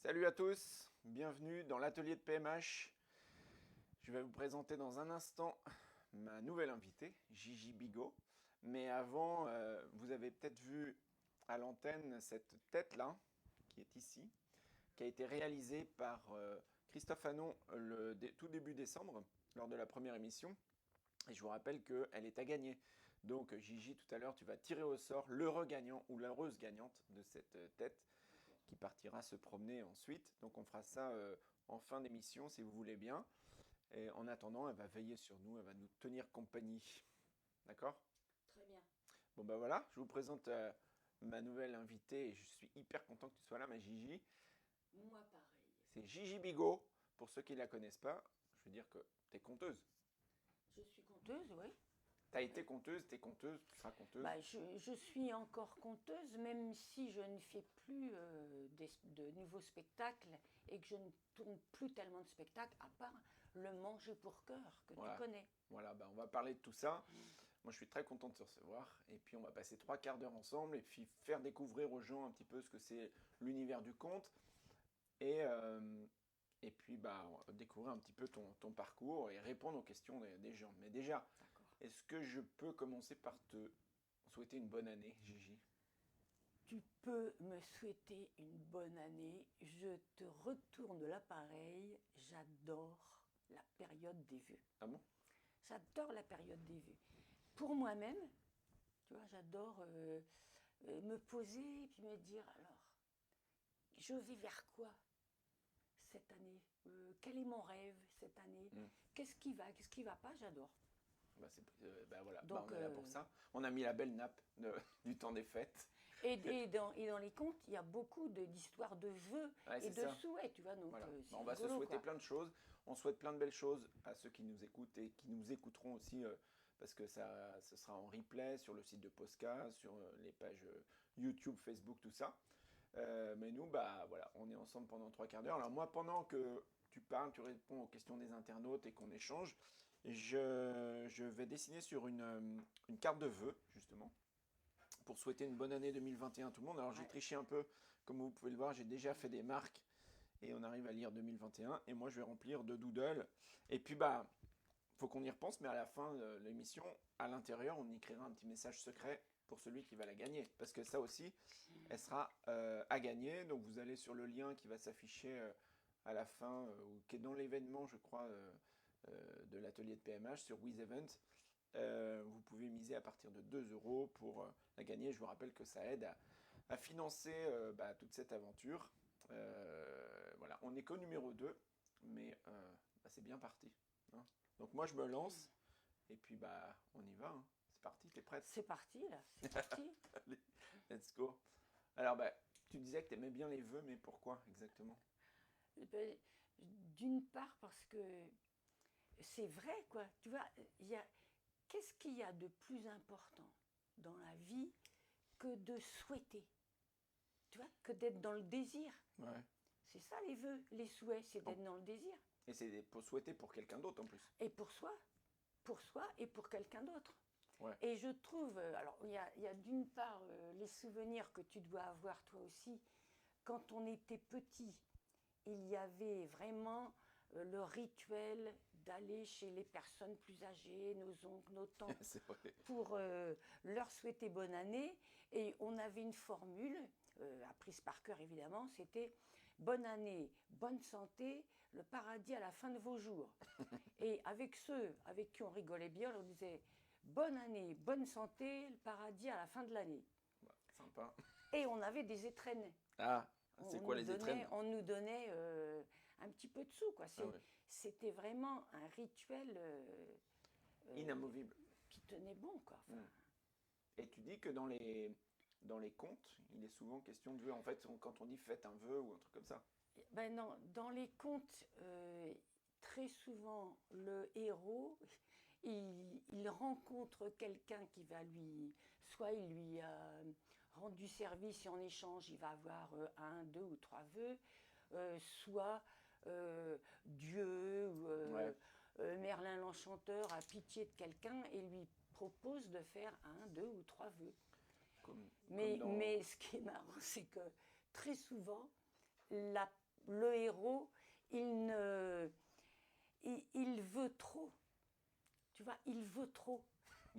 Salut à tous, bienvenue dans l'atelier de PMH. Je vais vous présenter dans un instant ma nouvelle invitée, Gigi Bigot. Mais avant, vous avez peut-être vu à l'antenne cette tête-là, qui est ici, qui a été réalisée par Christophe Hanon tout début décembre, lors de la première émission. Et je vous rappelle qu'elle est à gagner. Donc Gigi, tout à l'heure, tu vas tirer au sort l'heureux gagnant ou l'heureuse gagnante de cette tête qui partira se promener ensuite. Donc on fera ça en fin d'émission si vous voulez bien. Et en attendant, elle va veiller sur nous, elle va nous tenir compagnie. D'accord? Très bien. Bon ben voilà, je vous présente ma nouvelle invitée et je suis hyper content que tu sois là, ma Gigi. Moi, pareil. C'est Gigi Bigot. Pour ceux qui ne la connaissent pas, je veux dire que tu es conteuse. Je suis conteuse, oui. Tu as été Oui. conteuse, tu es conteuse, tu seras conteuse. Je suis encore conteuse, même si je ne fais plus de nouveaux spectacles et que je ne tourne plus tellement de spectacles, à part Le Manger pour cœur, que tu Voilà. connais. Voilà, ben on va parler de tout ça. Moi, je suis très content de te recevoir. Et puis, on va passer 3 quarts d'heure ensemble et puis faire découvrir aux gens un petit peu ce que c'est l'univers du conte. Et, euh, et puis, bah, on va découvrir un petit peu ton parcours et répondre aux questions des gens. Mais déjà, D'accord. est-ce que je peux commencer par te souhaiter une bonne année, Gigi? Tu peux me souhaiter une bonne année. Je te retourne l'appareil. J'adore la période des vœux. Ah bon? J'adore la période des vœux. Pour moi-même, tu vois, j'adore me poser et puis me dire, alors, je vais vers quoi cette année? Quel est mon rêve cette année? Hmm. Qu'est-ce qui va pas? J'adore. Bah, bah voilà, bah, Donc, on est là pour ça. On a mis la belle nappe du temps des fêtes. et dans les contes, il y a beaucoup d'histoires de vœux Ouais, et c'est de ça. souhaits, tu vois, donc Voilà. c'est Bah, on va se rigolo, souhaiter quoi. plein de choses. On souhaite plein de belles choses à ceux qui nous écoutent et qui nous écouteront aussi parce que ça, ce sera en replay sur le site de Posca, sur les pages YouTube, Facebook, tout ça. Mais nous, bah voilà, on est ensemble pendant 3 quarts d'heure. Alors moi, pendant que tu parles, tu réponds aux questions des internautes et qu'on échange, je vais dessiner sur une carte de vœux, justement, pour souhaiter une bonne année 2021 à tout le monde. Alors j'ai Ouais. triché un peu, comme vous pouvez le voir, j'ai déjà fait des marques et on arrive à lire 2021. Et moi, je vais remplir de doodles. Et puis, bah, faut qu'on y repense, mais à la fin de l'émission, à l'intérieur, on écrira un petit message secret pour celui qui va la gagner. Parce que ça aussi, elle sera à gagner. Donc, vous allez sur le lien qui va s'afficher à la fin, ou qui est dans l'événement, je crois, de l'atelier de PMH sur WizEvent. Vous pouvez miser à partir de 2 euros pour la gagner. Je vous rappelle que ça aide à financer bah, toute cette aventure. Voilà, on n'est qu'au numéro 2, mais bah, c'est bien parti, hein. Donc moi je me lance, et puis bah on y va, hein. C'est parti, t'es prête? C'est parti, là, c'est parti. Allez, let's go. Alors bah, tu disais que t'aimais bien les vœux, mais pourquoi exactement? Ben, d'une part, parce que c'est vrai, quoi. Tu vois, qu'est-ce qu'il y a de plus important dans la vie que de souhaiter? Tu vois, que d'être dans le désir. Ouais. C'est ça les vœux, les souhaits, c'est Oh. d'être dans le désir. Et c'est pour souhaiter pour quelqu'un d'autre en plus. Et pour soi et pour quelqu'un d'autre. Ouais. Et je trouve, alors il y a d'une part les souvenirs que tu dois avoir toi aussi. Quand on était petit, il y avait vraiment le rituel d'aller chez les personnes plus âgées, nos oncles, nos tantes, C'est vrai. pour leur souhaiter bonne année. Et on avait une formule, apprise par cœur évidemment, c'était bonne année, bonne santé, le paradis à la fin de vos jours. Et avec ceux avec qui on rigolait bien, on disait bonne année, bonne santé, le paradis à la fin de l'année. Bah, sympa. Et on avait des étrennes. Ah, c'est quoi les étrennes? On nous donnait un petit peu de sous, quoi. Ah ouais. C'était vraiment un rituel Inamovible. qui tenait bon, quoi. Enfin, Hmm. Et tu dis que dans les contes, il est souvent question de vœux. En fait, quand on dit faites un vœu ou un truc comme ça. ben non, dans les contes, très souvent, le héros, il rencontre quelqu'un qui va lui, soit il lui a rendu service et en échange, il va avoir un, deux ou trois vœux, soit Dieu ou Ouais. Merlin l'Enchanteur a pitié de quelqu'un et lui propose de faire un, deux ou trois vœux. Comme dans. Mais ce qui est marrant, c'est que très souvent, la, le héros, il veut trop. Tu vois, il veut trop.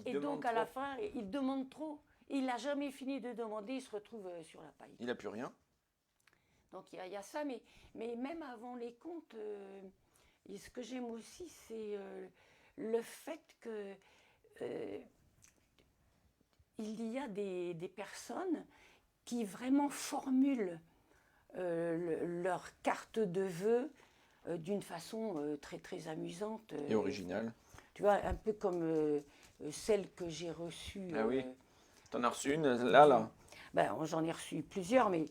Et donc, à la fin, il demande trop. Il n'a jamais fini de demander, il se retrouve sur la paille. Il n'a plus rien. Donc, il y a ça, mais même avant les contes, ce que j'aime aussi, c'est le fait que il y a des personnes qui vraiment formulent leur carte de vœux d'une façon très, très amusante. Et originale. Tu vois, un peu comme celle que j'ai reçue. Ah oui. T'en as reçu une, là Ben, j'en ai reçu plusieurs, mais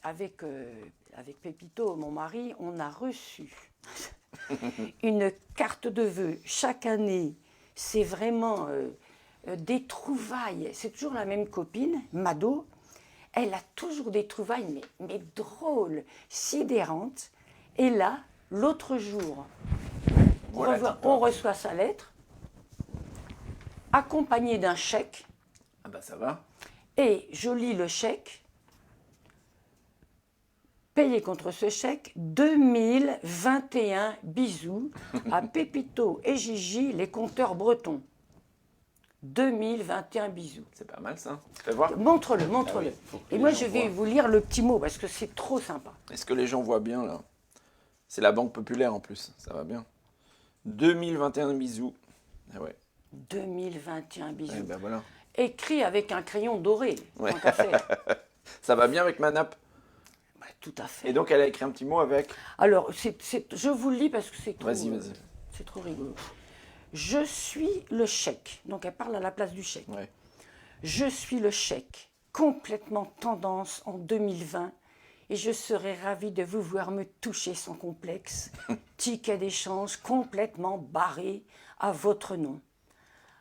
avec Pépito, mon mari, on a reçu une carte de vœux chaque année. C'est vraiment des trouvailles. C'est toujours la même copine, Mado. Elle a toujours des trouvailles, mais drôles, sidérantes. Et là, l'autre jour, on reçoit sa lettre, accompagnée d'un chèque. Ah bah ça va. Et je lis le chèque. Payé contre ce chèque 2021 bisous à Pépito et Gigi, les conteurs bretons. 2021 bisous. C'est pas mal ça. Fais voir. Montre-le. Ah oui, et moi, je vais vous lire le petit mot parce que c'est trop sympa. Est-ce que les gens voient bien là? C'est la Banque Populaire en plus. Ça va bien. 2021 bisous. Ah ouais. 2021 bisous. Eh ben voilà. Écrit avec un crayon doré. Ouais. Tant qu'à faire. Ça va bien avec ma nappe. Bah, tout à fait. Et donc elle a écrit un petit mot avec. Alors, je vous le lis parce que c'est trop. Vas-y. C'est trop rigolo. Je suis le chèque. Donc elle parle à la place du chèque. Ouais. Je suis le chèque, complètement tendance en 2020, et je serais ravie de vous voir me toucher sans complexe. Ticket d'échange complètement barré à votre nom.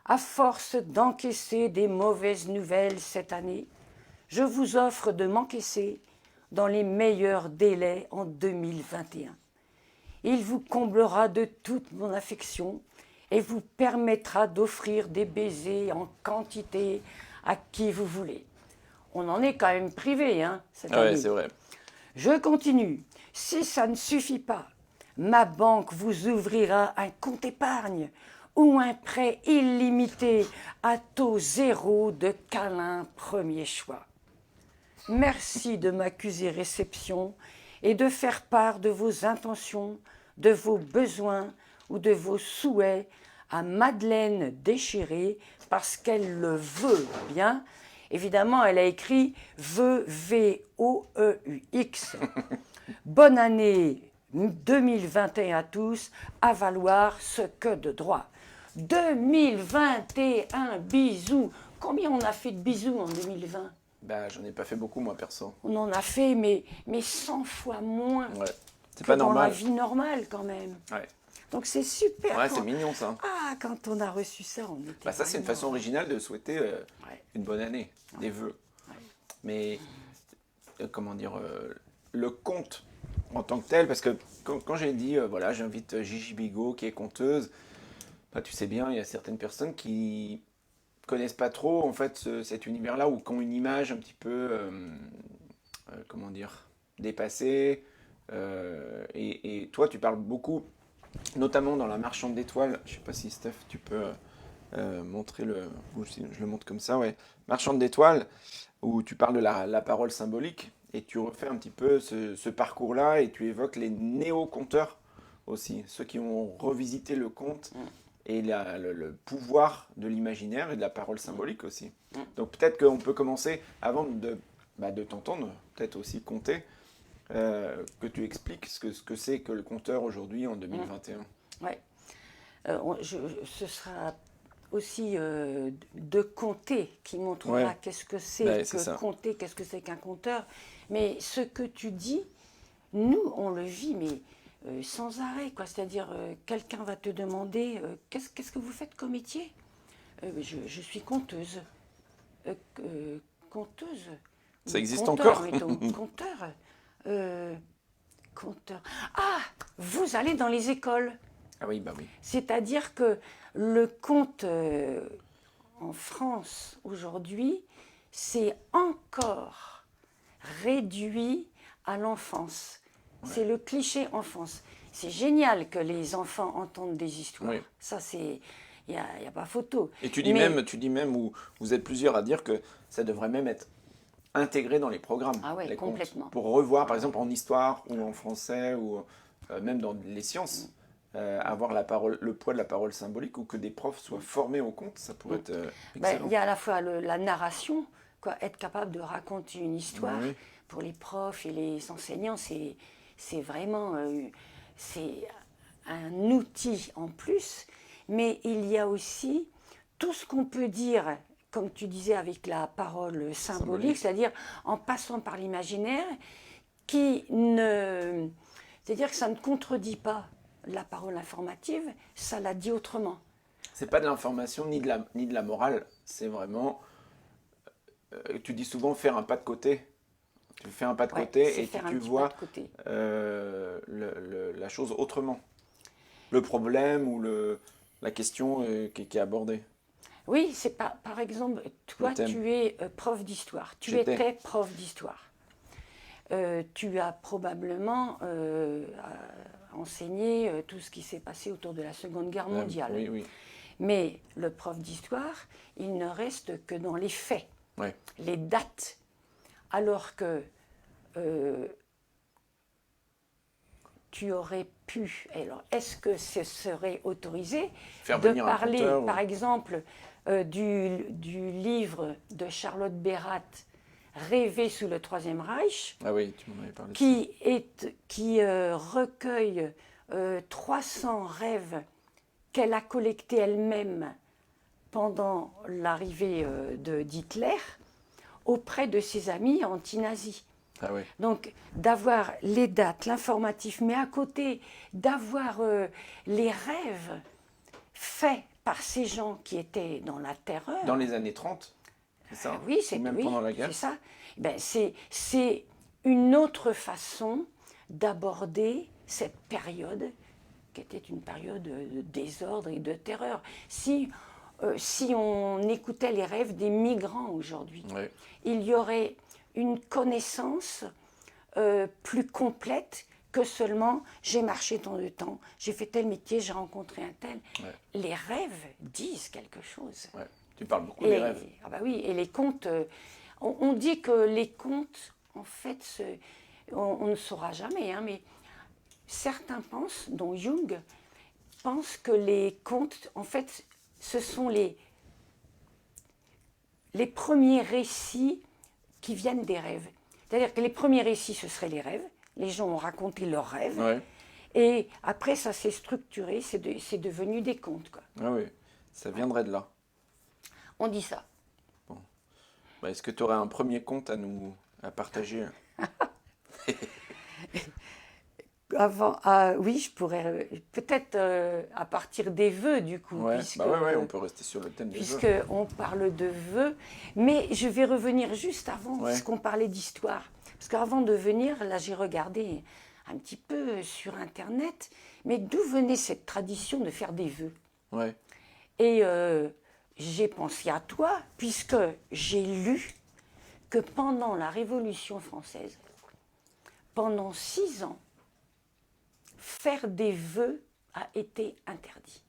À force d'encaisser des mauvaises nouvelles cette année, je vous offre de m'encaisser dans les meilleurs délais en 2021. Il vous comblera de toute mon affection et vous permettra d'offrir des baisers en quantité à qui vous voulez. On en est quand même privé, hein, cette année. Oui, c'est vrai. Je continue. Si ça ne suffit pas, ma banque vous ouvrira un compte épargne ou un prêt illimité à taux zéro de câlin premier choix. Merci de m'accuser réception et de faire part de vos intentions, de vos besoins ou de vos souhaits à Madeleine Déchiré parce qu'elle le veut bien. Évidemment, elle a écrit vœux, V-O-E-U-X. Bonne année 2021 à tous, à valoir ce que de droit. 2021, bisous. Combien on a fait de bisous en 2020? Bah, j'en ai pas fait beaucoup, moi, perso. On en a fait, mais 100 fois moins Ouais. C'est que pas dans normal. la vie normale, quand même. Ouais. Donc c'est super. Ouais, c'est mignon, ça. Ah, quand on a reçu ça, on était. Bah, ça, c'est une façon originale de souhaiter Ouais. une bonne année, des vœux. Ouais. Mais, comment dire, le conte en tant que tel, parce que quand j'ai dit, voilà, j'invite Gigi Bigot, qui est conteuse, bah, tu sais bien, il y a certaines personnes qui connaissent pas trop, en fait, cet univers-là, ou qui ont une image un petit peu, comment dire, dépassée. Et toi, tu parles beaucoup, notamment dans La Marchande d'étoiles. Je sais pas si, Steph, tu peux montrer ou si je le montre comme ça, ouais. Marchande d'étoiles, où tu parles de la parole symbolique, et tu refais un petit peu ce parcours-là, et tu évoques les néo-conteurs aussi, ceux qui ont revisité le conte, et le pouvoir de l'imaginaire et de la parole symbolique aussi. Donc peut-être qu'on peut commencer, avant de t'entendre, peut-être aussi compter, que tu expliques ce que c'est que le conteur aujourd'hui en 2021. Ouais. Ce sera aussi de compter qui montrera qu'est-ce que c'est que compter, qu'est-ce que c'est qu'un conteur. Mais ce que tu dis, nous, on le vit, mais sans arrêt, quoi. C'est-à-dire, quelqu'un va te demander qu'est-ce que vous faites comme métier? Je suis conteuse. Conteuse? Ça existe conteur, encore? Mettons, conteur. Ah, vous allez dans les écoles. Ah oui, bah oui. C'est-à-dire que le conte en France aujourd'hui, c'est encore réduit à l'enfance. Ouais. C'est le cliché enfance. C'est génial que les enfants entendent des histoires. Oui. Ça, c'est... Il n'y a pas photo. Et tu dis même, ou vous êtes plusieurs à dire que ça devrait même être intégré dans les programmes. Ah ouais, les complètement. Contes, pour revoir, par exemple, en histoire ou en français, ou même dans les sciences, avoir le poids de la parole symbolique, ou que des profs soient formés au conte, ça pourrait être excellent. Il y a à la fois la narration, quoi, être capable de raconter une histoire, oui. Pour les profs et les enseignants, c'est vraiment c'est un outil en plus. Mais il y a aussi tout ce qu'on peut dire, comme tu disais, avec la parole symbolique. C'est-à-dire en passant par l'imaginaire, c'est-à-dire que ça ne contredit pas la parole informative, ça la dit autrement. C'est pas de l'information ni de la morale, c'est vraiment... tu dis souvent faire un pas de côté. Tu fais un pas de côté et tu vois la chose autrement. Le problème ou la question qui est abordée. Oui, c'est pas. Par exemple, toi, tu es prof d'histoire. Tu étais prof d'histoire. Tu as probablement enseigné tout ce qui s'est passé autour de la Seconde Guerre mondiale. Oui, oui. Mais le prof d'histoire, il ne reste que dans les faits, les dates. Alors que tu aurais pu, alors est-ce que ce serait autorisé de parler, par exemple, du livre de Charlotte Bérat, Rêver sous le Troisième Reich, tu m'en avais parlé qui recueille 300 rêves qu'elle a collectés elle-même pendant l'arrivée d'Hitler auprès de ses amis anti-nazis. Donc, d'avoir les dates, l'informatif, mais à côté, d'avoir les rêves faits par ces gens qui étaient dans la terreur. Dans les années 30, c'est ça? Oui, c'est même pendant la guerre. C'est ça. Ben, c'est une autre façon d'aborder cette période qui était une période de désordre et de terreur. Si on écoutait les rêves des migrants aujourd'hui, il y aurait une connaissance plus complète que seulement j'ai marché tant de temps, j'ai fait tel métier, j'ai rencontré un tel. Les rêves disent quelque chose. Tu parles beaucoup des rêves. Ah bah oui, et les contes, on dit que les contes, en fait, on ne saura jamais, hein, mais certains pensent, dont Jung, pense que les contes, en fait, ce sont les premiers récits qui viennent des rêves. C'est-à-dire que les premiers récits, ce seraient les rêves. Les gens ont raconté leurs rêves. Et après, ça s'est structuré, c'est devenu des contes, quoi. Ah oui, ça viendrait de là. On dit ça. Bon. Est-ce que tu aurais un premier conte à partager? Oui, je pourrais. Peut-être à partir des vœux, du coup. On peut rester sur le thème des vœux. Puisqu'on parle de vœux. Mais je vais revenir juste avant, parce qu'on parlait d'histoire. Parce qu'avant de venir, là, j'ai regardé un petit peu sur Internet. Mais d'où venait cette tradition de faire des vœux? Et j'ai pensé à toi, puisque j'ai lu que pendant la Révolution française, pendant 6 ans, faire des vœux a été interdit.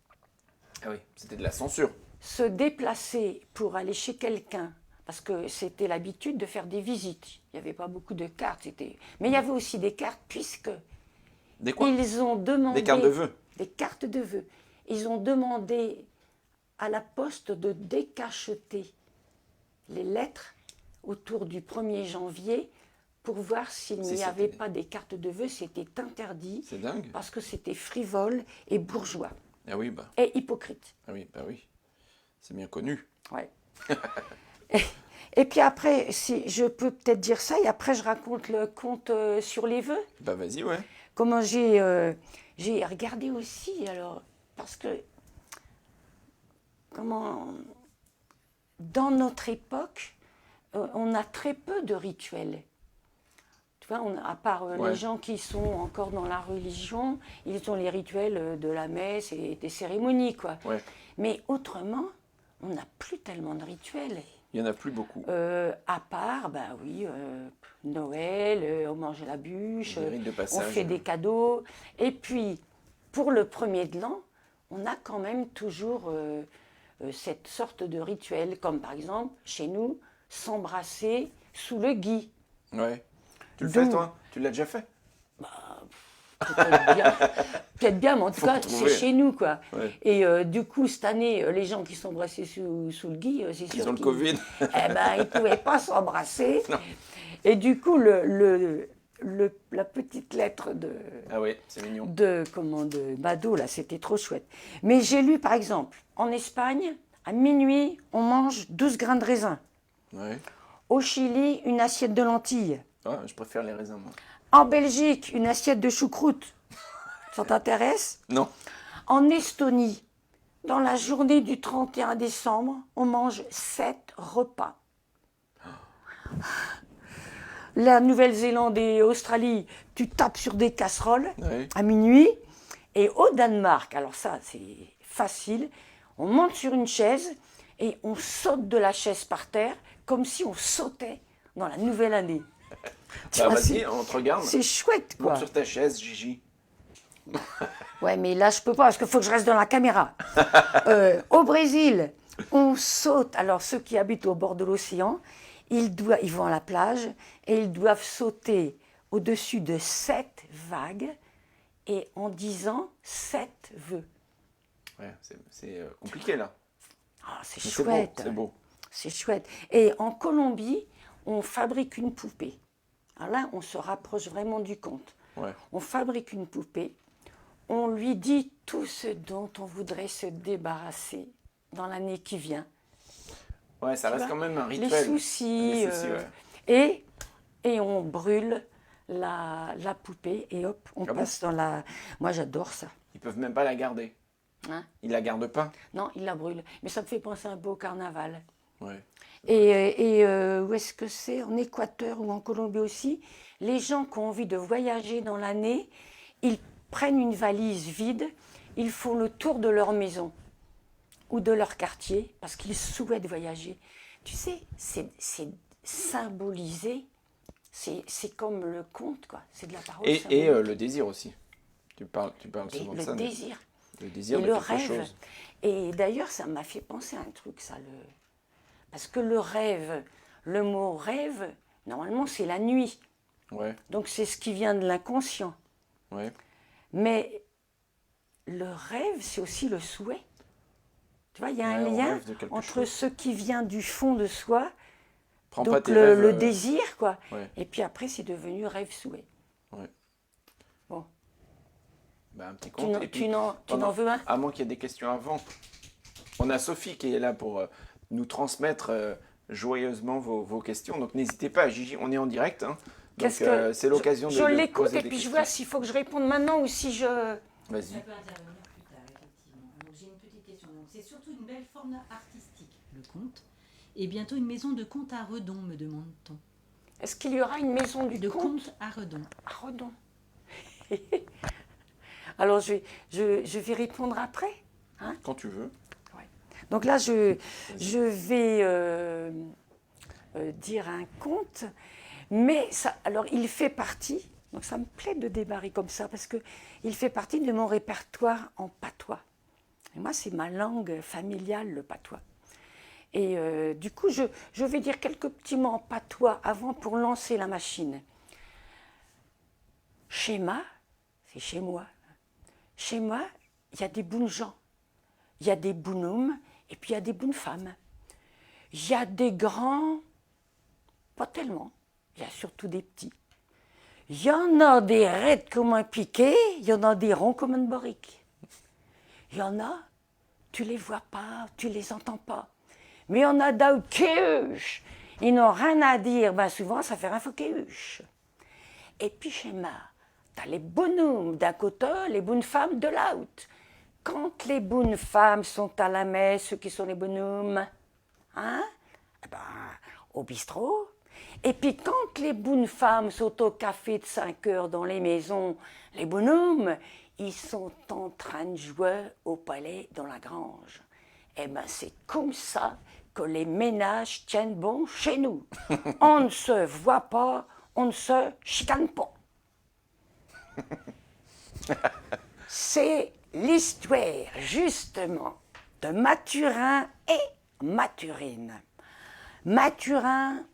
Ah oui, c'était de la censure. Se déplacer pour aller chez quelqu'un, parce que c'était l'habitude de faire des visites. Il n'y avait pas beaucoup de cartes, mais il y avait aussi des cartes, puisque ils ont demandé... Des cartes de vœux. Des cartes de vœux. Ils ont demandé à la poste de décacheter les lettres autour du 1er janvier pour voir s'il n'y avait pas des cartes de vœux. C'était interdit. C'est dingue. Parce que c'était frivole et bourgeois. Ah oui, et hypocrite. Ah oui, oui. C'est bien connu. Et puis après, si je peux peut-être dire ça, et après je raconte le conte sur les vœux. Vas-y, Comment j'ai regardé aussi, alors, parce que dans notre époque, on a très peu de rituels. Tu vois, à part les gens qui sont encore dans la religion, ils ont les rituels de la messe et des cérémonies, quoi. Mais autrement, on n'a plus tellement de rituels. Il n'y en a plus beaucoup. À part, ben oui, Noël, on mange la bûche, Des rites de on passage. fait des cadeaux. Et puis, pour le premier de l'an, on a quand même toujours cette sorte de rituel, comme par exemple, chez nous, s'embrasser sous le gui. Ouais. Tu le D'où- fais, toi? Tu l'as déjà fait? Peut-être bien, peut-être bien, mais en tout Faut cas, retrouver. c'est chez nous, quoi. Ouais. Et du coup, cette année, les gens qui s'embrassaient sous le gui, c'est sûr Ils ont le qu'ils- Covid. eh ben, ils ne pouvaient pas s'embrasser. Non. Et du coup, la petite lettre Ah oui, c'est mignon. de Mado, là, c'était trop chouette. Mais j'ai lu, par exemple, en Espagne, à minuit, on mange 12 grains de raisin. Ouais. Au Chili, une assiette de lentilles. Ah, je préfère les raisins, moi. En Belgique, une assiette de choucroute. Ça t'intéresse? Non. En Estonie, dans la journée du 31 décembre, on mange 7 repas. La Nouvelle-Zélande et Australie, tu tapes sur des casseroles Ouais. à minuit. Et au Danemark, alors ça c'est facile, on monte sur une chaise et on saute de la chaise par terre comme si on sautait dans la nouvelle année. Tu Bah, vois, vas-y, on te regarde. c'est chouette quoi. Monte sur ta chaise, Gigi. Ouais, mais là, je peux pas parce qu'il faut que je reste dans la caméra. Au Brésil, on saute. Alors, ceux qui habitent au bord de l'océan, ils vont à la plage et ils doivent sauter au-dessus de 7 vagues et en disant 7 vœux. Ouais, c'est compliqué, là. Ah, c'est Mais c'est beau, chouette. c'est beau. C'est chouette. Et en Colombie, on fabrique une poupée. Alors là, on se rapproche vraiment du conte. Ouais. On fabrique une poupée. On lui dit tout ce dont on voudrait se débarrasser dans l'année qui vient. Ouais, ça Tu reste vois, quand même un Les rituel. soucis. Les soucis, ouais. Et on brûle la poupée et hop, on Ah bon passe dans la... Moi, j'adore ça. Ils peuvent même pas la garder. Hein? Ils la gardent pas. Non, il la brûle. Mais ça me fait penser un peu au carnaval. Ouais. Et où est-ce que c'est? En Équateur ou en Colombie aussi. Les gens qui ont envie de voyager dans l'année, ils prennent une valise vide, ils font le tour de leur maison ou de leur quartier parce qu'ils souhaitent voyager. Tu sais, c'est symbolisé. C'est comme le conte, quoi. C'est de la parole Et symbolique. le désir aussi. Tu parles souvent de ça. Le désir. Le désir Et de le quelque rêve. chose. Et d'ailleurs, ça m'a fait penser à un truc, ça. Parce que le rêve, le mot rêve, normalement, c'est la nuit. Ouais, Donc, c'est ce qui vient de l'inconscient. ouais. Mais le rêve, c'est aussi le souhait. Tu vois, il y a un Ouais, on lien rêve de quelque entre chose. ce qui vient du fond de soi, Prends pas donc tes rêves. le désir, quoi. Ouais. Et puis après, c'est devenu rêve-souhait. Bon, Bah, un petit tu compte. n'en- Et puis, tu n'en pendant- veux un? à moins qu'il y ait des questions avant. On a Sophie qui est là pour nous transmettre joyeusement vos questions. Donc n'hésitez pas, Gigi, on est en direct. Hein. Donc Qu'est-ce que- c'est l'occasion de Je l'écoute poser et des puis je questions. vois s'il faut que je réponde maintenant ou si je... Vas-y. Ça peut intervenir plus tard, effectivement. Donc j'ai une petite question. Donc, c'est surtout une belle forme artistique, le conte. Et bientôt une maison de conte à Redon, me demande-t-on. Est-ce qu'il y aura une maison du De conte conte à Redon. à Redon? Alors, je vais répondre après. Quand tu veux. Donc là, je vais dire un conte, mais ça, alors il fait partie, donc ça me plaît de démarrer comme ça, parce qu'il fait partie de mon répertoire en patois. Et moi, c'est ma langue familiale, le patois. Et du coup, je vais dire quelques petits mots en patois avant pour lancer la machine. Schéma, c'est chez moi. Chez moi, il y a des bons gens, il y a des bonhommes, et puis il y a des bonnes femmes. Il y a des grands, pas tellement, il y a surtout des petits. Il y en a des raides comme un piquet, il y en a des ronds comme une barrique. Il y en a, tu les vois pas, tu les entends pas. Mais il y en a d'autres qui huchent. Ils n'ont rien à dire, ben souvent ça fait un faux qui huche. Et puis chez moi, t'as les bonhommes d'un côté, les bonnes femmes de l'autre. Quand les bonnes femmes sont à la messe, ceux qui sont les bonhommes, hein, eh ben, au bistrot. Et puis quand les bonnes femmes sont au café de 5 heures dans les maisons, les bonhommes, ils sont en train de jouer au palais dans la grange. Eh bien, c'est comme ça que les ménages tiennent bon chez nous. On ne se voit pas, on ne se chicane pas. C'est l'histoire, justement, de Mathurin et Mathurine. Mathurin,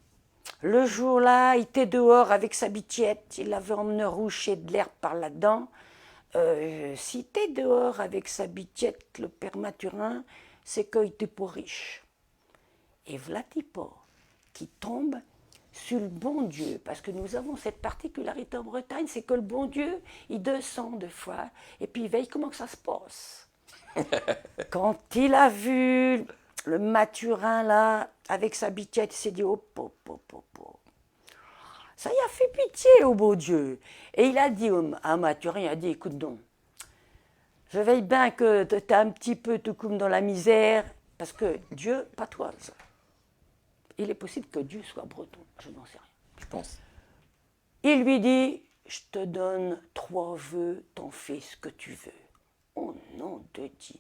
le jour-là, il était dehors avec sa bichette, il avait emmené roucher de l'herbe par là-dedans. S'il était dehors avec sa bichette, le père Mathurin, c'est qu'il était pas riche. Et voilà pas qui tombe sur le bon Dieu, parce que nous avons cette particularité en Bretagne, c'est que le bon Dieu, il descend deux fois, et puis il veille comment que ça se passe. Quand il a vu le Mathurin là, avec sa bichette, il s'est dit, oh, ça y a fait pitié au beau Dieu. Et il a dit à Mathurin, il a dit, écoute donc, je veille bien que tu es un petit peu tout comme dans la misère, parce que Dieu patoise. Il est possible que Dieu soit breton, je n'en sais rien. Je pense. Il lui dit, je te donne 3 vœux, t'en fais ce que tu veux. Au nom de Dieu,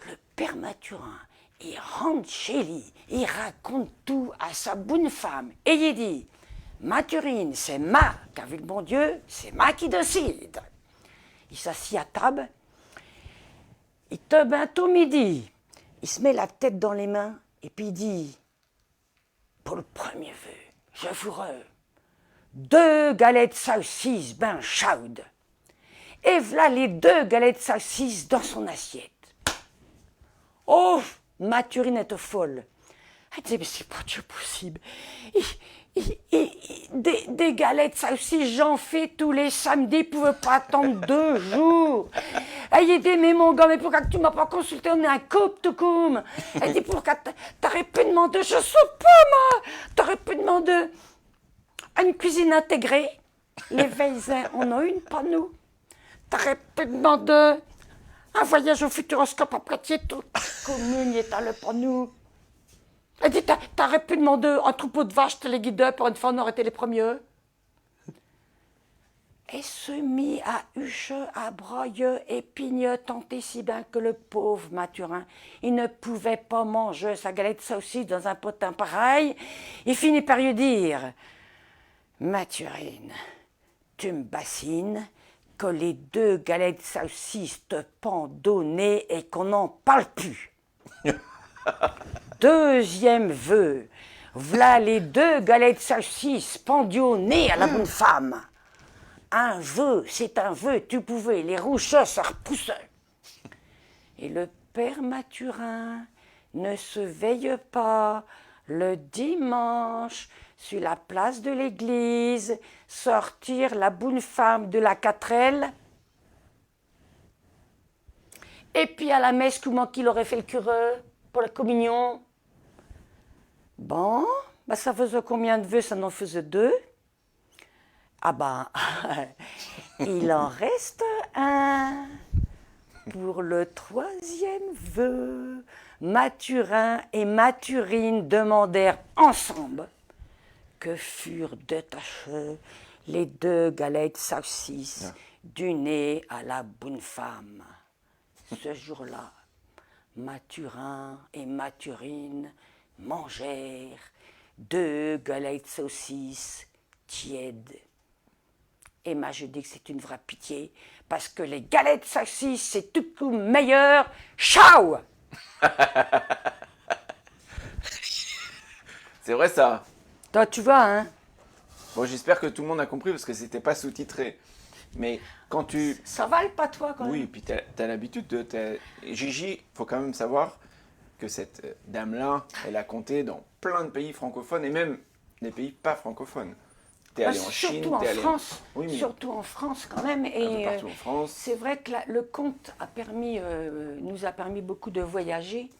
le père Mathurin, il rentre chez lui, il raconte tout à sa bonne femme, et il dit, Mathurine, c'est ma qu'a vu le bon Dieu, c'est ma qui décide. Il s'assit à table, il te bientôt midi, il se met la tête dans les mains, et puis il dit, pour le premier vœu, je vous re 2 galettes saucisses ben chaudes. Et voilà les 2 galettes saucisses dans son assiette. Oh, Mathurine était folle. Elle disait, mais c'est pas Dieu possible. Des galettes saucisses, j'en fais tous les samedis, ne pouvait pas attendre 2 jours. Elle dit, mais mon gars, mais pourquoi tu m'as pas consulté, on est un couple tout comme. Elle dit, pourquoi t'aurais pu demander, je sais pas moi, t'aurais pu demander une cuisine intégrée. Les Veysins, on a une, pas nous. T'aurais pu demander un voyage au Futuroscope à Poitiers, toute la commune y est allée pas nous. Elle dit, t'aurais pu demander un troupeau de vaches téléguidées, pour une fois on aurait été les premiers. Et se mit à hucher, à broyer et pigner tant et si bien que le pauvre Mathurin, il ne pouvait pas manger sa galette de saucisse dans un potin pareil. Il finit par lui dire, Mathurine, tu me bassines, que les 2 galettes de saucisse te pendent au nez et qu'on n'en parle plus. 2e vœu, voilà les 2 galettes de saucisse pendues au nez à la bonne femme. Un vœu, c'est un vœu, tu pouvais, les roucheux se repoussaient. Et le père Mathurin ne se veille pas le dimanche sur la place de l'église, sortir la bonne femme de la 4L. Et puis à la messe, comment qu'il aurait fait le curé pour la communion? Bon, ben ça faisait combien de vœux? Ça en faisait 2. Ah ben, il en reste un. Pour le 3e vœu, Mathurin et Mathurine demandèrent ensemble que furent détachées les 2 galettes saucisses du nez à la bonne femme. Ce jour-là, Mathurin et Mathurine mangèrent 2 galettes saucisses tièdes. Et moi, je dis que c'est une vraie pitié, parce que les galettes saucisses, c'est tout meilleur. Ciao! C'est vrai ça. Toi, tu vois, hein? Bon, j'espère que tout le monde a compris parce que c'était pas sous-titré. Mais quand tu... Ça va le patois quand même. Oui, puis t'as l'habitude de... Gigi, faut quand même savoir que cette dame-là, elle a compté dans plein de pays francophones et même des pays pas francophones. T'es allé en Chine, surtout t'es en allé France, Oui, mais surtout en France quand même. un peu Et partout en France. c'est vrai que le conte a permis, nous a permis beaucoup de voyager.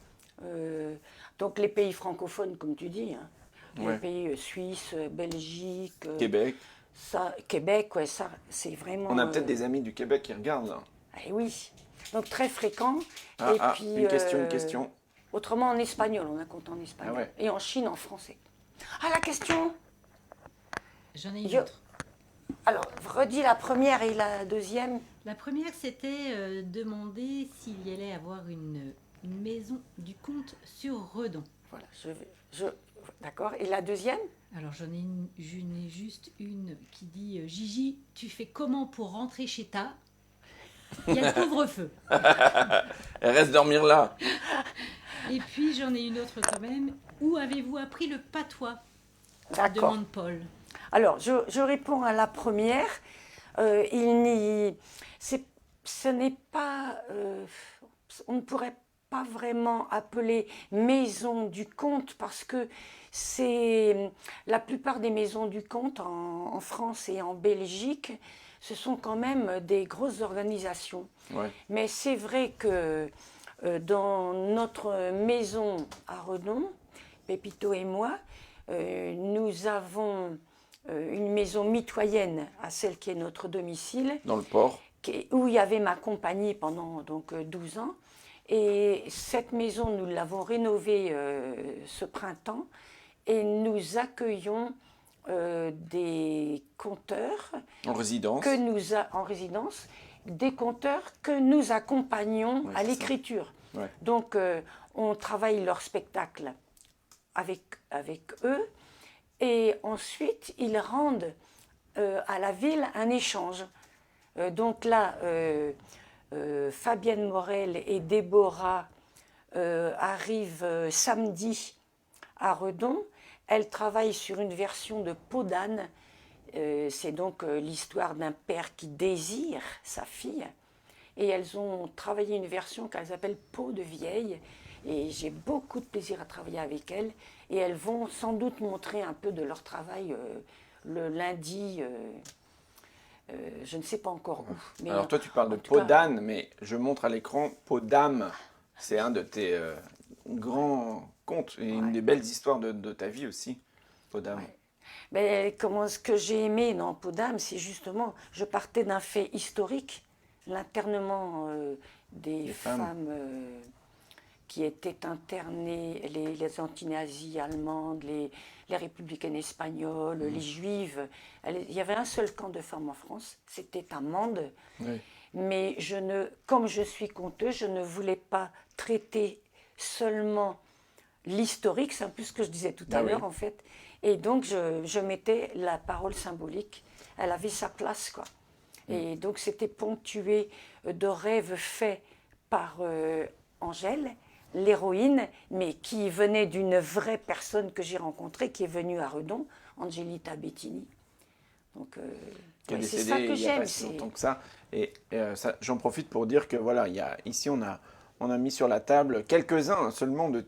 Donc les pays francophones, comme tu dis, hein, Ouais. les pays Suisse, Belgique, Québec. ça, Québec, ouais, ça, c'est vraiment. On a peut-être des amis du Québec qui regardent là. Eh oui, donc très fréquent. Ah, Et ah, puis, une question. Autrement en espagnol, on a compté en espagnol. Ah ouais. Et en Chine en français. Ah, la question. J'en ai une Yo. autre. Alors, redis la première et la deuxième. La première, c'était demander s'il y allait avoir une une maison du comte sur Redon. Voilà, d'accord. Et la deuxième? Alors j'en ai juste une qui dit Gigi, tu fais comment pour rentrer chez ta? Il y a le couvre-feu. Elle reste dormir là. Et puis j'en ai une autre quand même. Où avez-vous appris le patois? D'accord. Demande Paul. Alors, je réponds à la première. Ce n'est pas... on ne pourrait pas vraiment appeler maison du comte parce que c'est la plupart des maisons du comte en France et en Belgique, ce sont quand même des grosses organisations. Ouais. Mais c'est vrai que dans notre maison à Redon, Pépito et moi, nous avons une maison mitoyenne à celle qui est notre domicile. Dans le port. Où il y avait ma compagnie pendant donc 12 ans. Et cette maison, nous l'avons rénovée ce printemps et nous accueillons des conteurs En résidence. en résidence, des conteurs que nous accompagnons à l'écriture. Ouais. Donc, on travaille leur spectacle avec eux et ensuite, ils rendent à la ville un échange. Donc là, Fabienne Morel et Déborah arrivent samedi à Redon. Elles travaillent sur une version de Peau d'âne. C'est donc l'histoire d'un père qui désire sa fille. Et elles ont travaillé une version qu'elles appellent Peau de vieille. Et j'ai beaucoup de plaisir à travailler avec elles. Et elles vont sans doute montrer un peu de leur travail le lundi. Je ne sais pas encore où. Mais alors toi tu parles de Peau d'âne, mais je montre à l'écran Peau d'âme. C'est un de tes grands contes et une des belles histoires de ta vie aussi, Peau d'âme. Ouais. Mais ce que j'ai aimé dans Peau d'âme, c'est justement, je partais d'un fait historique, l'internement des femmes qui étaient internées, les antinazis allemandes, les républicaines espagnoles, les juives. Il y avait un seul camp de femmes en France, c'était à Mende. Oui. Mais comme je suis conteuse, je ne voulais pas traiter seulement l'historique, c'est un peu ce que je disais tout à l'heure en fait. Et donc je mettais la parole symbolique, elle avait sa place quoi. Et donc c'était ponctué de rêves faits par Angèle, l'héroïne, mais qui venait d'une vraie personne que j'ai rencontrée, qui est venue à Redon, Angelita Bettini. Donc c'est ça que j'aime. Pas si longtemps que ça. Et j'en profite pour dire que voilà, ici on a mis sur la table quelques-uns seulement de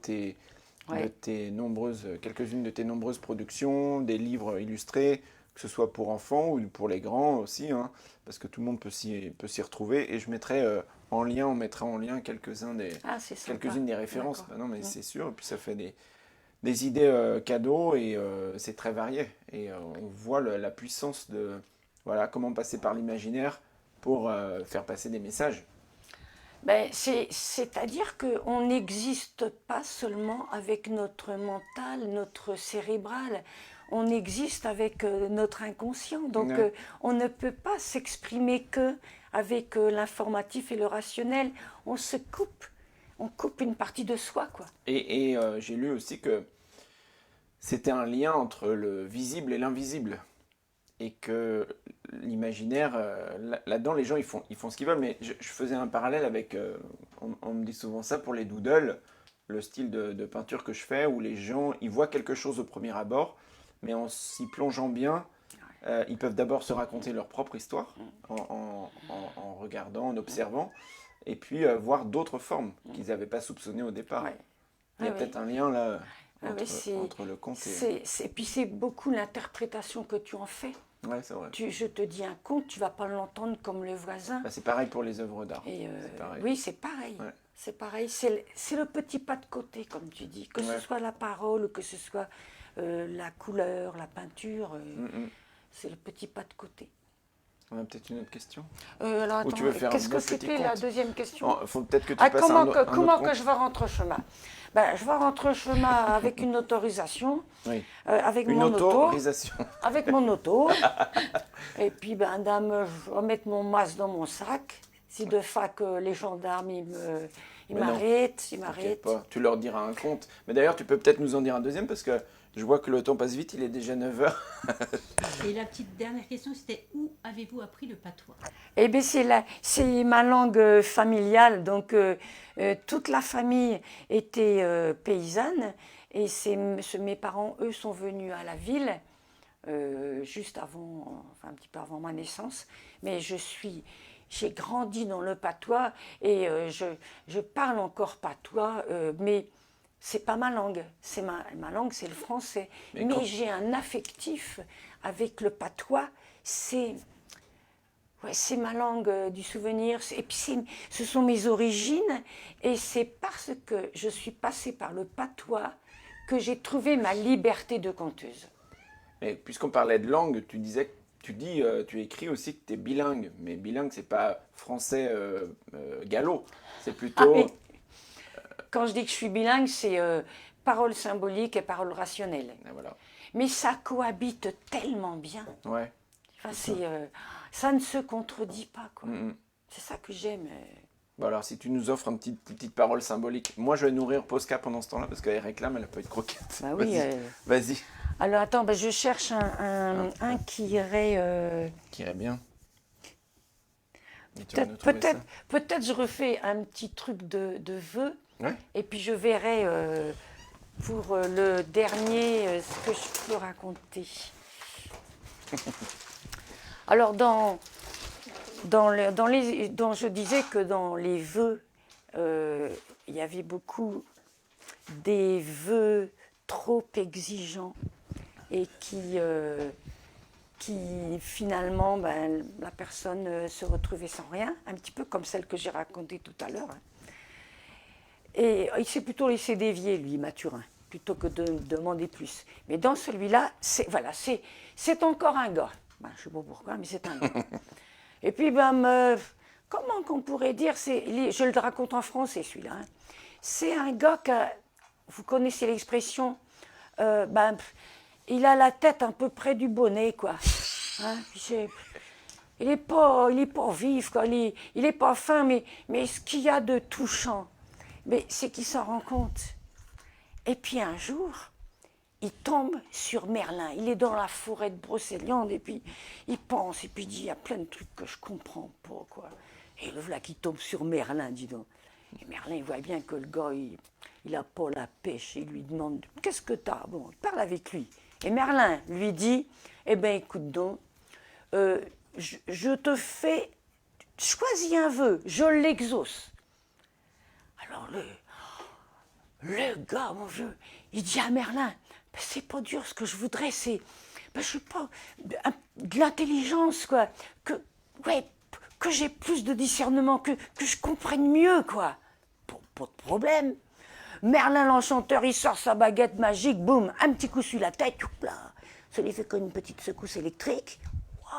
quelques-unes de tes nombreuses productions, des livres illustrés, que ce soit pour enfants ou pour les grands aussi, hein, parce que tout le monde peut s'y retrouver. Et je mettrai on mettra en lien quelques-unes des références. Bah non, mais c'est sûr. Et puis ça fait des idées cadeaux et c'est très varié. Et on voit la puissance de comment passer par l'imaginaire pour faire passer des messages. Ben, c'est-à-dire qu'on n'existe pas seulement avec notre mental, notre cérébral, on existe avec notre inconscient. Donc on ne peut pas s'exprimer que avec l'informatif et le rationnel. On coupe une partie de soi, quoi. Et j'ai lu aussi que c'était un lien entre le visible et l'invisible. Et que l'imaginaire, là-dedans, les gens, ils font ce qu'ils veulent. Mais je faisais un parallèle avec, on me dit souvent ça pour les doodles, le style de peinture que je fais, où les gens, ils voient quelque chose au premier abord, mais en s'y plongeant bien, ils peuvent d'abord se raconter leur propre histoire, en regardant, en observant, et puis voir d'autres formes qu'ils n'avaient pas soupçonnées au départ. Ouais. Il y a peut-être un lien là entre le conte et puis c'est beaucoup l'interprétation que tu en fais. Ouais, c'est vrai. Je te dis un conte, tu ne vas pas l'entendre comme le voisin. Bah, c'est pareil pour les œuvres d'art. Oui, c'est pareil. Ouais. C'est pareil. C'est le petit pas de côté, comme tu dis. Que ce soit la parole, ou que ce soit la couleur, la peinture, c'est le petit pas de côté. On a peut-être une autre question. Alors attends, qu'est-ce que c'était la deuxième question? Il faut peut-être que tu passes comment que je vais rentrer au chemin? Je vais rentrer au chemin avec une autorisation, avec mon autorisation. Avec mon auto. Et puis, dame, je vais mettre mon masque dans mon sac. Si de fac, les gendarmes, Il Mais non, m'arrête, il t'inquiète m'arrête. pas, tu leur diras un conte. Mais d'ailleurs, tu peux peut-être nous en dire un deuxième parce que je vois que le temps passe vite, il est déjà 9h. Et la petite dernière question, c'était où avez-vous appris le patois? Eh bien, c'est ma langue familiale. Donc, toute la famille était paysanne. Et mes parents, eux, sont venus à la ville juste avant, enfin un petit peu avant ma naissance. Mais j'ai grandi dans le patois et je parle encore patois, mais c'est pas ma langue. Ma langue, c'est le français. Mais j'ai un affectif avec le patois. C'est ma langue du souvenir, et puis ce sont mes origines, et c'est parce que je suis passée par le patois que j'ai trouvé ma liberté de conteuse. Mais puisqu'on parlait de langue, tu écris aussi que tu es bilingue. Mais bilingue, c'est pas français gallo. C'est plutôt. Quand je dis que je suis bilingue, c'est paroles symboliques et paroles rationnelles. Et voilà. Mais ça cohabite tellement bien. Ouais. Enfin, ça ne se contredit pas, quoi. Mm, mm. C'est ça que j'aime. Bon alors, si tu nous offres une petite parole symbolique. Moi, je vais nourrir Posca pendant ce temps-là parce qu'elle réclame, elle a pas eu de croquette. Bah oui. Vas-y. Alors attends, je cherche un qui irait. Qui irait bien. Peut-être je refais un petit truc de vœux. Ouais. Et puis je verrai pour le dernier ce que je peux raconter. Alors je disais que dans les vœux, il y avait beaucoup des vœux trop exigeants et qui finalement, la personne se retrouvait sans rien, un petit peu comme celle que j'ai racontée tout à l'heure. Et il s'est plutôt laissé dévier, lui, Mathurin, plutôt que de demander plus. Mais dans celui-là, c'est encore un gars. Je ne sais pas pourquoi, mais c'est un gars. Et puis, comment qu'on pourrait dire, je le raconte en français, celui-là. Hein. C'est un gars vous connaissez l'expression, il a la tête un peu près du bonnet, quoi. Hein, il n'est pas vif, quoi. Il n'est pas fin, mais ce qu'il y a de touchant, c'est qu'il s'en rend compte. Et puis un jour, il tombe sur Merlin. Il est dans la forêt de Brocéliande et puis il pense et puis il dit, il y a plein de trucs que je comprends pas, quoi. Et le voilà qui tombe sur Merlin, dis donc. Et Merlin, il voit bien que le gars, il a pas la pêche. Et il lui demande, qu'est-ce que t'as? Bon, il parle avec lui. Et Merlin lui dit, eh bien, écoute donc, je te fais, choisis un vœu, je l'exauce. Alors le gars, mon vieux, il dit à Merlin, c'est pas dur, ce que je voudrais, c'est, je sais pas, de l'intelligence, quoi, que j'ai plus de discernement, que je comprenne mieux, quoi. Pas de problème. Merlin l'enchanteur, il sort sa baguette magique, boum, un petit coup sur la tête, là, ça lui fait comme une petite secousse électrique. Wow.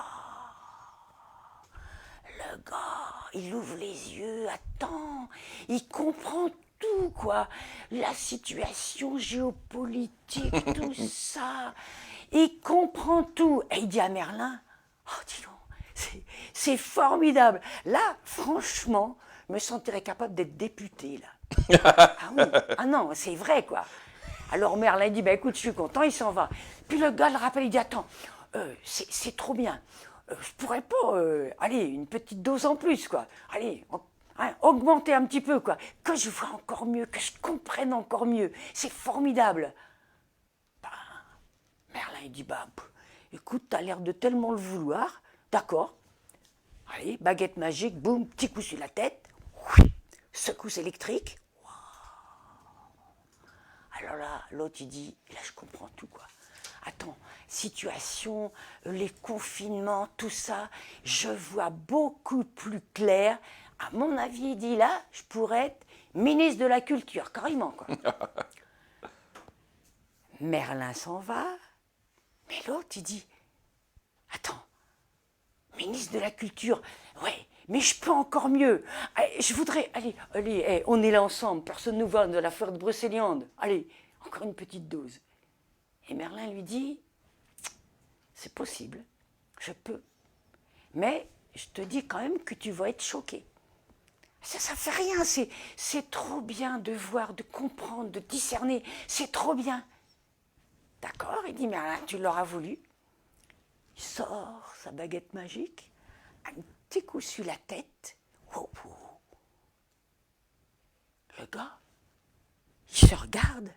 Le gars, il ouvre les yeux, attends, il comprend tout, quoi. La situation géopolitique, tout ça. Il comprend tout. Et il dit à Merlin, oh, dis donc, c'est formidable. Là, franchement, je me sentirais capable d'être député, là. Ah oui, ah non, c'est vrai, quoi. Alors Merlin dit, écoute, je suis content, il s'en va. Puis le gars le rappelle, il dit, attends, c'est trop bien. Je pourrais pas, allez, une petite dose en plus, quoi. Allez, augmenter un petit peu, quoi. Que je vois encore mieux, que je comprenne encore mieux. C'est formidable. Merlin, il dit, écoute, t'as l'air de tellement le vouloir. D'accord. Allez, baguette magique, boum, petit coup sur la tête. Secousse électrique. Wow. Alors là, l'autre, il dit, là, je comprends tout, quoi. Attends, situation, les confinements, tout ça, je vois beaucoup plus clair. À mon avis, il dit, là, je pourrais être ministre de la Culture, carrément, quoi. Merlin s'en va, mais l'autre, il dit, attends, ministre de la Culture, ouais, mais je peux encore mieux. Je voudrais, allez, on est là ensemble, personne ne nous voit de la forêt de Brocéliande. Allez, encore une petite dose. Et Merlin lui dit, c'est possible, je peux. Mais je te dis quand même que tu vas être choqué. Ça fait rien, c'est trop bien de voir, de comprendre, de discerner, c'est trop bien. D'accord, il dit, mais alors, tu l'auras voulu. Il sort sa baguette magique, un petit coup sur la tête. Oh, oh. Le gars, il se regarde.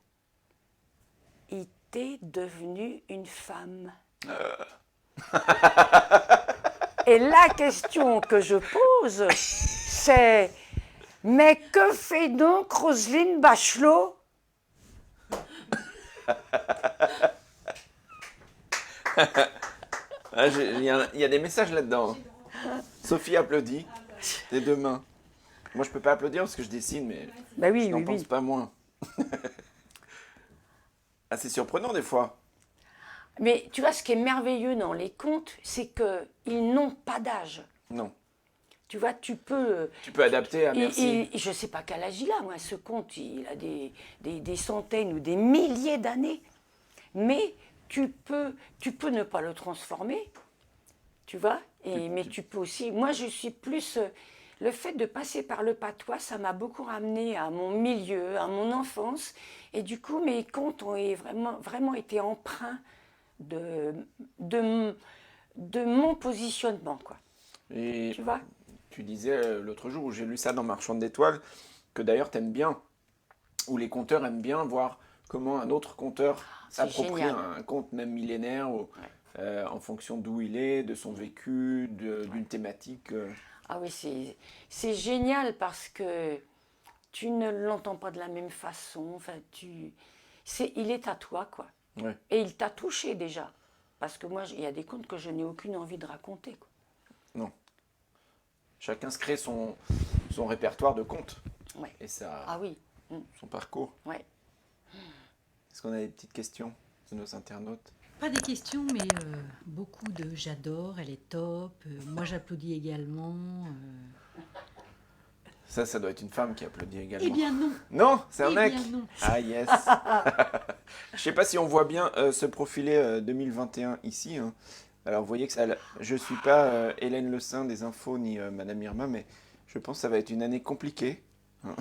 Il t'est devenu une femme. Et la question que je pose, c'est, mais que fait donc Roselyne Bachelot? Il y a des messages là-dedans. Sophie applaudit des deux mains. Moi, je peux pas applaudir parce que je dessine, mais Ben oui, je n'en oui, pense oui. pas moins. Ah, c'est surprenant des fois. Mais tu vois, ce qui est merveilleux dans les contes, c'est qu'ils n'ont pas d'âge. Non. Tu vois, tu peux... Tu peux adapter à merci. je ne sais pas quel âge il a, moi, ce conte, il a des centaines ou des milliers d'années. Mais tu peux ne pas le transformer, tu vois, mais tu peux aussi... Moi, je suis plus... le fait de passer par le patois, ça m'a beaucoup ramené à mon milieu, à mon enfance. Et du coup, mes contes ont vraiment été empreints de mon positionnement, quoi. Et Tu vois? tu disais l'autre jour où j'ai lu ça dans Marchand d'étoiles, que d'ailleurs t'aimes bien, où les conteurs aiment bien voir comment un autre conteur s'approprie génial. un conte même millénaire, en fonction d'où il est, de son vécu, d'une thématique. Ah oui, c'est génial parce que tu ne l'entends pas de la même façon. Enfin, il est à toi, quoi. Ouais. Et il t'a touché déjà. Parce que moi, il y a des contes que je n'ai aucune envie de raconter, quoi. Non. Chacun se crée son répertoire de contes Ouais. et Ah oui. son parcours. Ouais. Est-ce qu'on a des petites questions de nos internautes? Pas des questions, mais beaucoup de j'adore, elle est top, moi j'applaudis également. Ça doit être une femme qui applaudit également. Eh bien non. Non, c'est un Eh mec. bien non. Ah yes. Je sais pas si on voit bien ce profilé 2021 ici. Hein. Alors vous voyez que je suis pas Hélène Le Saint des infos ni Madame Irma, mais je pense que ça va être une année compliquée, hein,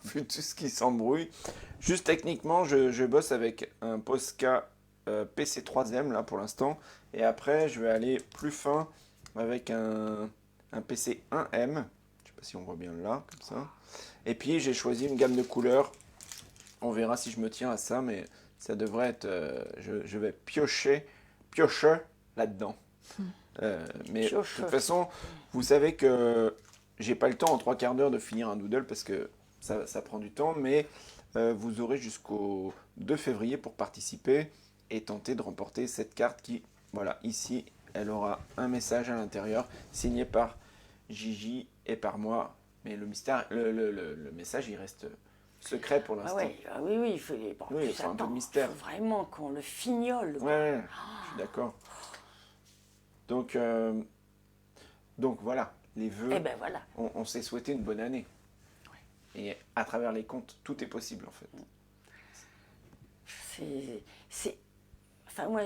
vu tout ce qui s'embrouille. Juste techniquement, je bosse avec un Posca PC3M là pour l'instant, et après je vais aller plus fin avec un PC 1M. Je sais pas si on voit bien là, comme ça. Et puis j'ai choisi une gamme de couleurs. On verra si je me tiens à ça, mais ça devrait être... je vais piocher là-dedans. Mais de toute façon, vous savez que j'ai pas le temps en 3/4 d'heure de finir un doodle parce que ça prend du temps, mais vous aurez jusqu'au 2 février pour participer et tenter de remporter cette carte qui, voilà, ici, elle aura un message à l'intérieur signé par Gigi et par moi. Mais le mystère, le message, il reste secret pour l'instant. Oui, il faut, il faut un peu de mystère. Il faut vraiment qu'on le fignole. Ouais, je suis d'accord. Donc voilà, les vœux, Eh ben voilà. on s'est souhaité une bonne année. Ouais. Et à travers les contes, tout est possible en fait. Enfin, moi,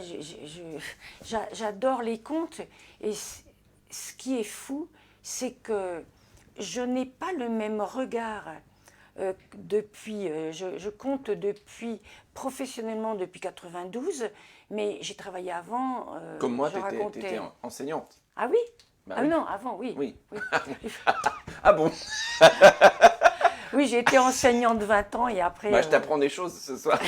j'adore les contes. Et ce qui est fou, c'est que je n'ai pas le même regard depuis. Je compte professionnellement depuis 92, mais j'ai travaillé avant. Comme moi, tu étais enseignante. Ah oui? Bah ah oui. Non, avant, oui. Oui. Ah bon? Oui, j'ai été enseignante 20 ans et après... je t'apprends des choses ce soir.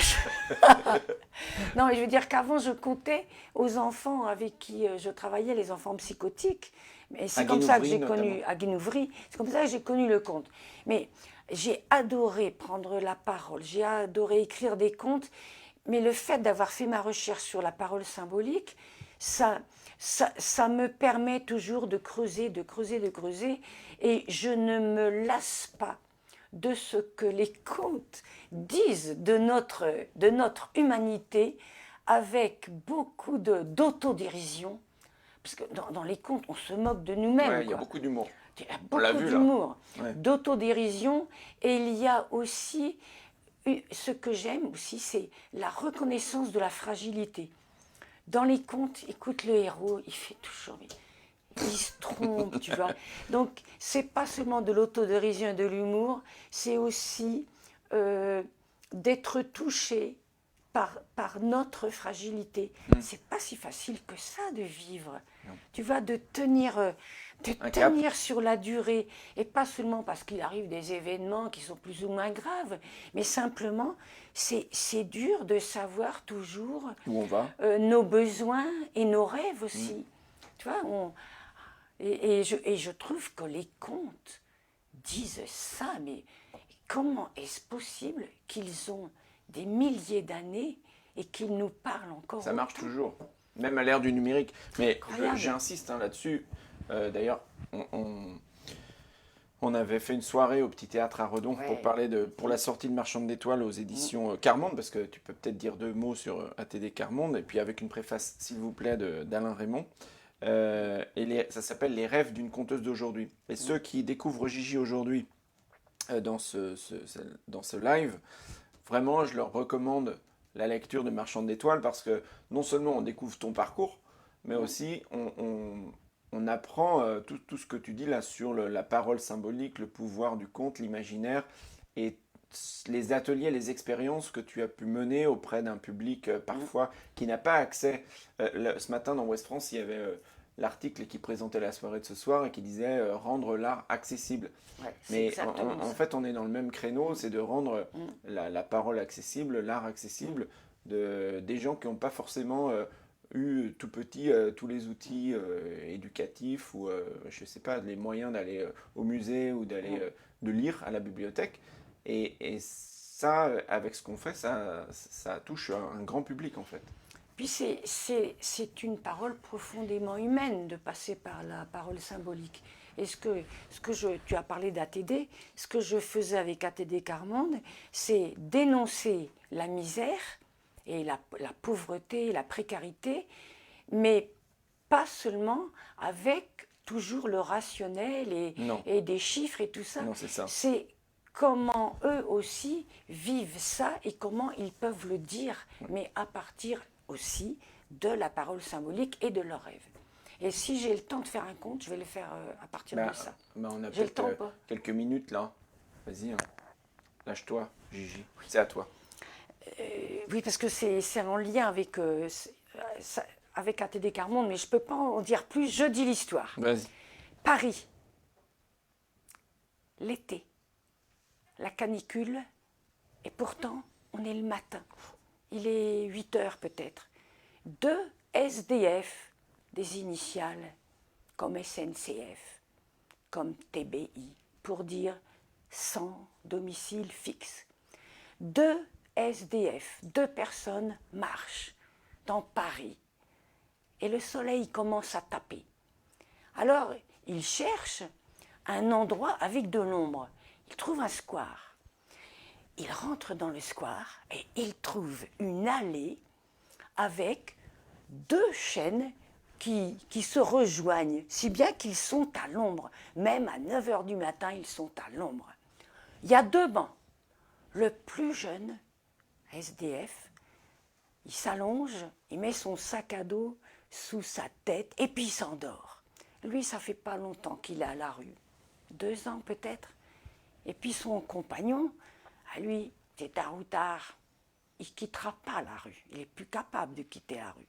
Non, mais je veux dire qu'avant, je comptais aux enfants avec qui je travaillais, les enfants psychotiques. Et c'est comme ça que j'ai connu, à Guinouvry, c'est comme ça que j'ai connu le conte. Mais j'ai adoré prendre la parole, j'ai adoré écrire des contes, mais le fait d'avoir fait ma recherche sur la parole symbolique, ça me permet toujours de creuser, et je ne me lasse pas de ce que les contes disent de notre humanité, avec beaucoup d'autodérision. Parce que dans les contes, on se moque de nous-mêmes. Ouais, il y a beaucoup d'humour. Il y a beaucoup d'humour, d'autodérision. Et il y a aussi, ce que j'aime aussi, c'est la reconnaissance de la fragilité. Dans les contes, écoute, le héros, il fait toujours... ils se trompent, tu vois. Donc, c'est pas seulement de l'autodérision et de l'humour, c'est aussi d'être touché par notre fragilité. C'est pas si facile que ça de vivre. Non. Tu vois, de tenir Un cap. sur la durée, et pas seulement parce qu'il arrive des événements qui sont plus ou moins graves, mais simplement, c'est dur de savoir toujours Où on va. nos besoins et nos rêves aussi. Tu vois, et je trouve que les contes disent ça, mais comment est-ce possible qu'ils ont des milliers d'années et qu'ils nous parlent encore Ça marche autant? toujours, même à l'ère du numérique. Mais Incroyable. j'insiste là-dessus. D'ailleurs, on avait fait une soirée au Petit Théâtre à Redon Ouais. pour parler pour la sortie de Marchande d'étoiles aux éditions Carmonde, parce que tu peux peut-être dire 2 mots sur ATD Carmonde, et puis avec une préface, s'il vous plaît, d'Alain Raymond. Ça s'appelle Les rêves d'une conteuse d'aujourd'hui. Et ceux qui découvrent Gigi aujourd'hui dans ce live, vraiment, je leur recommande la lecture de Marchande d'étoiles, parce que non seulement on découvre ton parcours, mais aussi on apprend tout ce que tu dis là sur la parole symbolique, le pouvoir du conte, l'imaginaire, et les ateliers, les expériences que tu as pu mener auprès d'un public parfois qui n'a pas accès. Ce matin dans Ouest France, il y avait l'article qui présentait la soirée de ce soir et qui disait rendre l'art accessible. Ouais, c'est Mais exactement en ça. fait, on est dans le même créneau, c'est de rendre la parole accessible, l'art accessible, des gens qui n'ont pas forcément eu tout petit tous les outils éducatifs ou, je sais pas, les moyens d'aller au musée ou de lire à la bibliothèque. Et ça, avec ce qu'on fait, ça touche un grand public en fait. Puis c'est une parole profondément humaine de passer par la parole symbolique. Et tu as parlé d'ATD, ce que je faisais avec ATD Carmonde, c'est dénoncer la misère et la pauvreté, la précarité, mais pas seulement avec toujours le rationnel Non. et des chiffres et tout ça. Non, c'est ça. C'est comment eux aussi vivent ça et comment ils peuvent le dire, mais à partir aussi de la parole symbolique et de leurs rêves. Et si j'ai le temps de faire un conte, je vais le faire à partir de ça. On a J'ai le temps ou peut-être pas quelques minutes là. Vas-y, hein. Lâche-toi, Gigi. C'est à toi. Oui, parce que c'est en lien avec ATD Carmonde, mais je ne peux pas en dire plus. Je dis l'histoire. Vas-y. Paris, l'été, la canicule, et pourtant, on est le matin. Il est 8 heures peut-être. 2 SDF, des initiales comme SNCF, comme TBI, pour dire sans domicile fixe. 2 SDF, 2 personnes marchent dans Paris et le soleil commence à taper. Alors, ils cherchent un endroit avec de l'ombre. Ils trouvent un square. Ils rentrent dans le square et ils trouvent une allée avec 2 chênes qui se rejoignent, si bien qu'ils sont à l'ombre. Même à 9 h du matin, ils sont à l'ombre. Il y a 2 bancs. Le plus jeune, SDF, il s'allonge, il met son sac à dos sous sa tête et puis il s'endort. Lui, ça fait pas longtemps qu'il est à la rue. 2 ans peut-être. Et puis son compagnon, à lui, c'est tard ou tard, il ne quittera pas la rue. Il n'est plus capable de quitter la rue.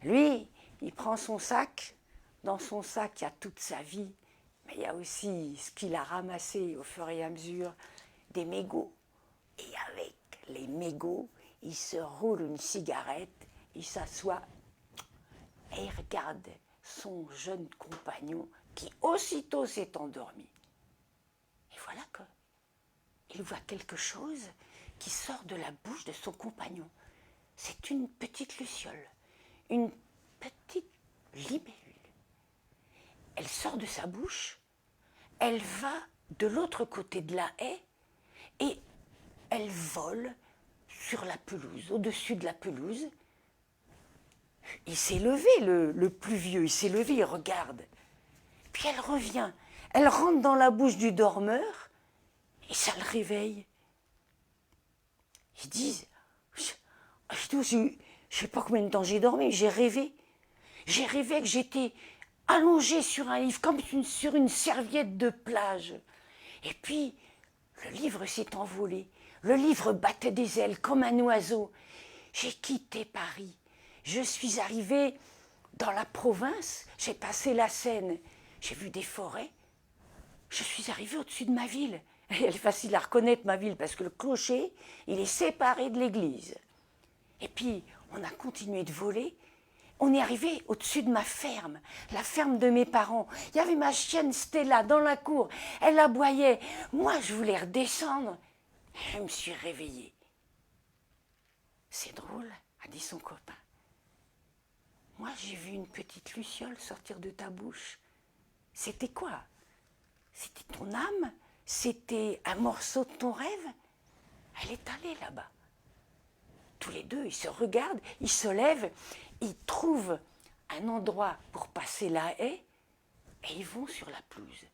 Lui, il prend son sac. Dans son sac, il y a toute sa vie. Mais il y a aussi ce qu'il a ramassé au fur et à mesure, des mégots. Et avec les mégots, il se roule une cigarette, il s'assoit et il regarde son jeune compagnon qui aussitôt s'est endormi. Et voilà qu'il voit quelque chose qui sort de la bouche de son compagnon. C'est une petite luciole, une petite libellule. Elle sort de sa bouche, elle va de l'autre côté de la haie et elle vole sur la pelouse, au-dessus de la pelouse. Il s'est levé, le plus vieux, il s'est levé, il regarde. Puis elle revient, elle rentre dans la bouche du dormeur et ça le réveille. Ils disent, je ne sais pas combien de temps j'ai dormi, j'ai rêvé. J'ai rêvé que j'étais allongée sur un livre, comme sur une serviette de plage. Et puis, le livre s'est envolé. Le livre battait des ailes comme un oiseau. J'ai quitté Paris. Je suis arrivée dans la province. J'ai passé la Seine. J'ai vu des forêts. Je suis arrivée au-dessus de ma ville. Et elle est facile à reconnaître, ma ville, parce que le clocher, il est séparé de l'église. Et puis, on a continué de voler. On est arrivé au-dessus de ma ferme, la ferme de mes parents. Il y avait ma chienne Stella dans la cour. Elle aboyait. Moi, je voulais redescendre. Je me suis réveillée. C'est drôle, a dit son copain. Moi, j'ai vu une petite luciole sortir de ta bouche. C'était quoi? C'était ton âme? C'était un morceau de ton rêve? Elle est allée là-bas. Tous les deux, ils se regardent, ils se lèvent, ils trouvent un endroit pour passer la haie et ils vont sur la pelouse.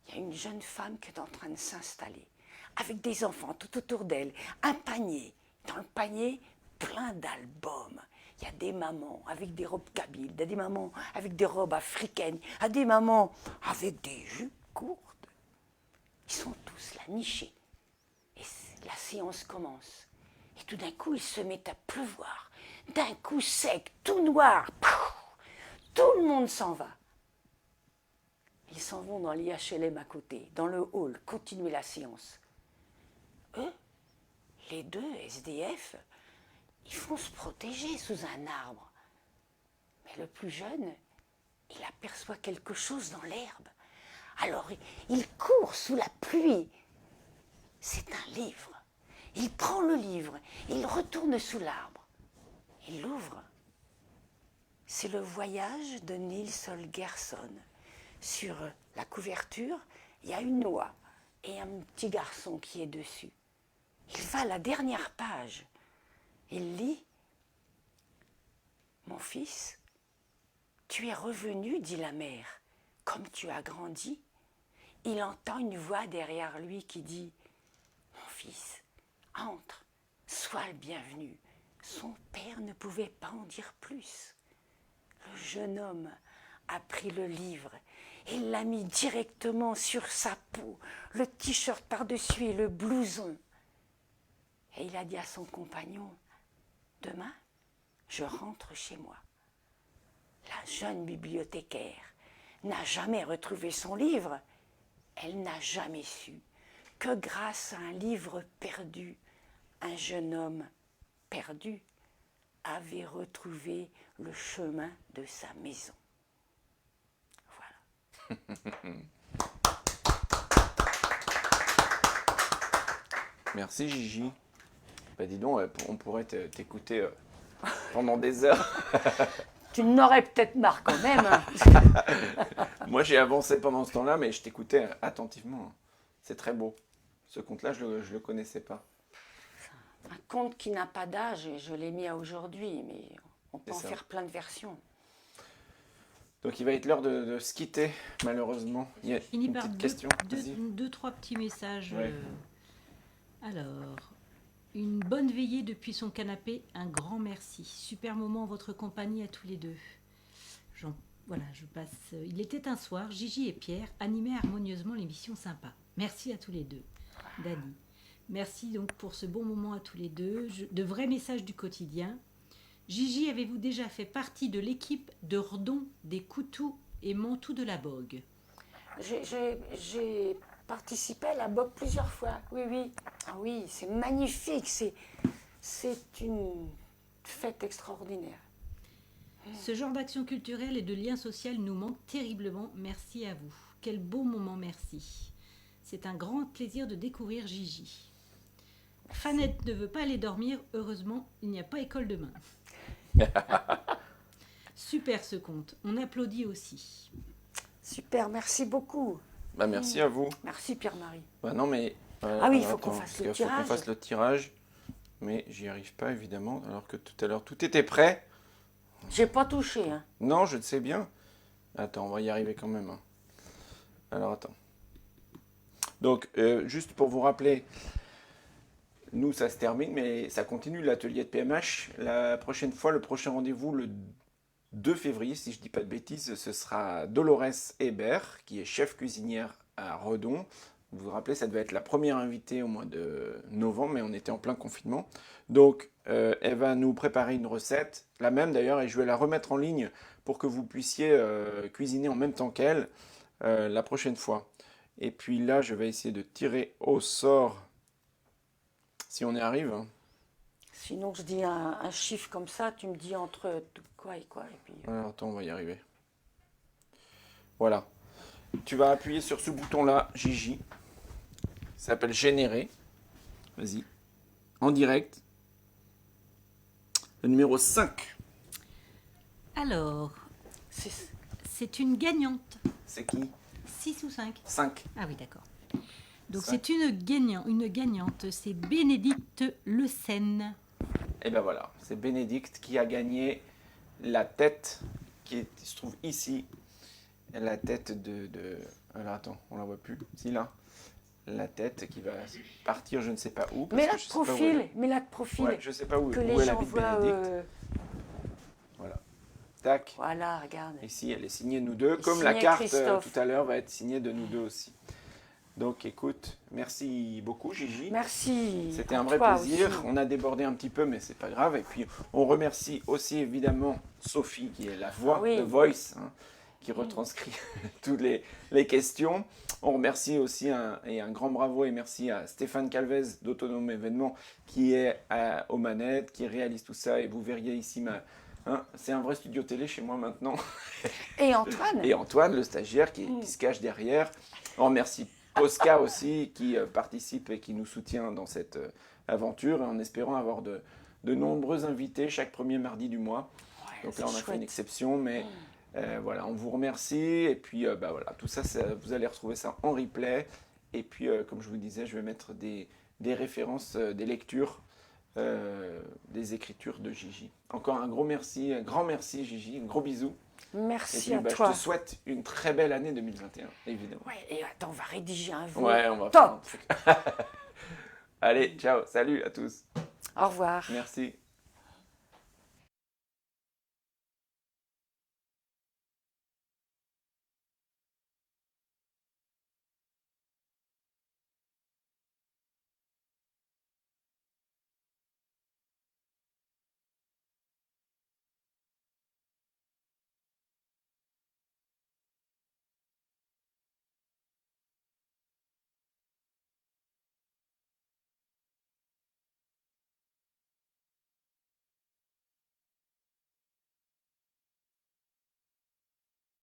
Il y a une jeune femme qui est en train de s'installer, avec des enfants tout autour d'elle, un panier. Dans le panier, plein d'albums. Il y a des mamans avec des robes kabyles, des mamans avec des robes africaines, des mamans avec des jupes courtes. Ils sont tous là, nichés. Et la séance commence. Et tout d'un coup, il se met à pleuvoir. D'un coup sec, tout noir. Tout le monde s'en va. Ils s'en vont dans l'IHLM à côté, dans le hall, continuer la séance. Eux, les deux SDF, ils vont se protéger sous un arbre. Mais le plus jeune, il aperçoit quelque chose dans l'herbe. Alors, il court sous la pluie. C'est un livre. Il prend le livre, il retourne sous l'arbre. Il l'ouvre. C'est le voyage de Niels Holgersson. Sur la couverture, il y a une oie et un petit garçon qui est dessus. Il va à la dernière page. Il lit « Mon fils, tu es revenu, dit la mère, comme tu as grandi. » Il entend une voix derrière lui qui dit « Mon fils, entre, sois le bienvenu. » Son père ne pouvait pas en dire plus. Le jeune homme a pris le livre et l'a mis directement sur sa peau, le t-shirt par-dessus et le blouson. Et il a dit à son compagnon, « Demain, je rentre chez moi. » La jeune bibliothécaire n'a jamais retrouvé son livre. Elle n'a jamais su que grâce à un livre perdu, un jeune homme perdu avait retrouvé le chemin de sa maison. Voilà. Merci Gigi. Bah dis donc, on pourrait t'écouter pendant des heures. Tu n'aurais peut-être marre quand même. Moi j'ai avancé pendant ce temps-là, mais je t'écoutais attentivement. C'est très beau. Ce conte-là, je le connaissais pas. Un conte qui n'a pas d'âge, et je l'ai mis à aujourd'hui, mais on peut en ça. faire plein de versions. Donc il va être l'heure de se quitter, malheureusement. Il y a Fini une par petite question. Vas-y. deux, trois petits messages. Ouais. Alors, une bonne veillée depuis son canapé, un grand merci. Super moment en votre compagnie à tous les deux. Voilà, je passe. Il était un soir, Gigi et Pierre animaient harmonieusement l'émission Sympa. Merci à tous les deux. Dani. Merci donc pour ce bon moment à tous les deux. De vrais messages du quotidien. Gigi, avez-vous déjà fait partie de l'équipe de Redon, des Coutous et Mantoux de la Bogue? J'ai participé à la Bogue plusieurs fois. Oui, oui. Ah oui, c'est magnifique. C'est une fête extraordinaire. Ce genre d'action culturelle et de lien social nous manque terriblement. Merci à vous. Quel beau moment, merci. C'est un grand plaisir de découvrir Gigi. Fanette ne veut pas aller dormir. Heureusement, il n'y a pas école demain. Super ce conte. On applaudit aussi. Super, merci beaucoup. Bah, merci à vous. Merci Pierre-Marie. Bah non, mais... Ah oui, il faut attends, qu'on fasse parce le qu'il faut tirage. qu'on fasse le tirage. Mais j'y arrive pas, évidemment. Alors que tout à l'heure, tout était prêt. J'ai pas touché. Hein. Non, je le sais bien. Attends, on va y arriver quand même. Hein. Alors, attends. Donc, juste pour vous rappeler, nous, ça se termine, mais ça continue l'atelier de PMH. La prochaine fois, le prochain rendez-vous, le 2 février, si je ne dis pas de bêtises, ce sera Dolores Hébert, qui est chef cuisinière à Redon. Vous vous rappelez, ça devait être la première invitée au mois de novembre, mais on était en plein confinement. Donc, elle va nous préparer une recette, la même d'ailleurs, et je vais la remettre en ligne pour que vous puissiez cuisiner en même temps qu'elle la prochaine fois. Et puis là, je vais essayer de tirer au sort, si on y arrive. Sinon, je dis un chiffre comme ça, tu me dis entre quoi et quoi. Et puis... Alors, attends, on va y arriver. Voilà. Tu vas appuyer sur ce bouton-là, Gigi. Ça s'appelle générer. Vas-y. En direct. Le numéro 5. Alors, c'est- c'est une gagnante. C'est qui? 6 ou 5? 5. Ah oui, d'accord. Donc Cinq. c'est une gagnante, c'est Bénédicte Le Sen. Et ben voilà, c'est Bénédicte qui a gagné la tête qui se trouve ici. La tête de... Alors attends, on la voit plus. Si là. La tête qui va partir je ne sais pas où. parce Mets-la que de je sais pas où elle profil, est. mets-la de profil. Ouais, je sais pas où, Que où les elle gens habite, voient. Bénédicte. Voilà. Tac. Voilà, regarde. Ici, elle est signée nous deux, Et comme la signée carte Christophe. tout à l'heure va être signée de nous deux aussi. Donc écoute, merci beaucoup Gigi. Merci. C'était à un vrai toi plaisir. aussi. On a débordé un petit peu, mais c'est pas grave. Et puis on remercie aussi évidemment Sophie, qui est la voix Ah oui. de Voice, hein, qui retranscrit toutes les questions. On remercie aussi un grand bravo et merci à Stéphane Calvez d'Autonome Événements qui est aux manettes, qui réalise tout ça. Et vous verriez ici c'est un vrai studio télé chez moi maintenant. Et Antoine. Et Antoine, le stagiaire, qui se cache derrière. On remercie Posca aussi, qui participe et qui nous soutient dans cette aventure, en espérant avoir de nombreux invités chaque premier mardi du mois. Ouais, Donc c'est là, on a fait chouette. une exception, mais voilà, on vous remercie. Et puis, voilà, tout ça, vous allez retrouver ça en replay. Et puis, comme je vous disais, je vais mettre des références, des lectures, des écritures de Gigi. Encore un grand merci Gigi, un gros bisou. Et Merci puis, à je toi. te souhaite une très belle année 2021, évidemment. Ouais, et attends, on va rédiger un vœu. Ouais, on va Top. faire un truc. Allez, ciao, salut à tous. Au revoir. Merci.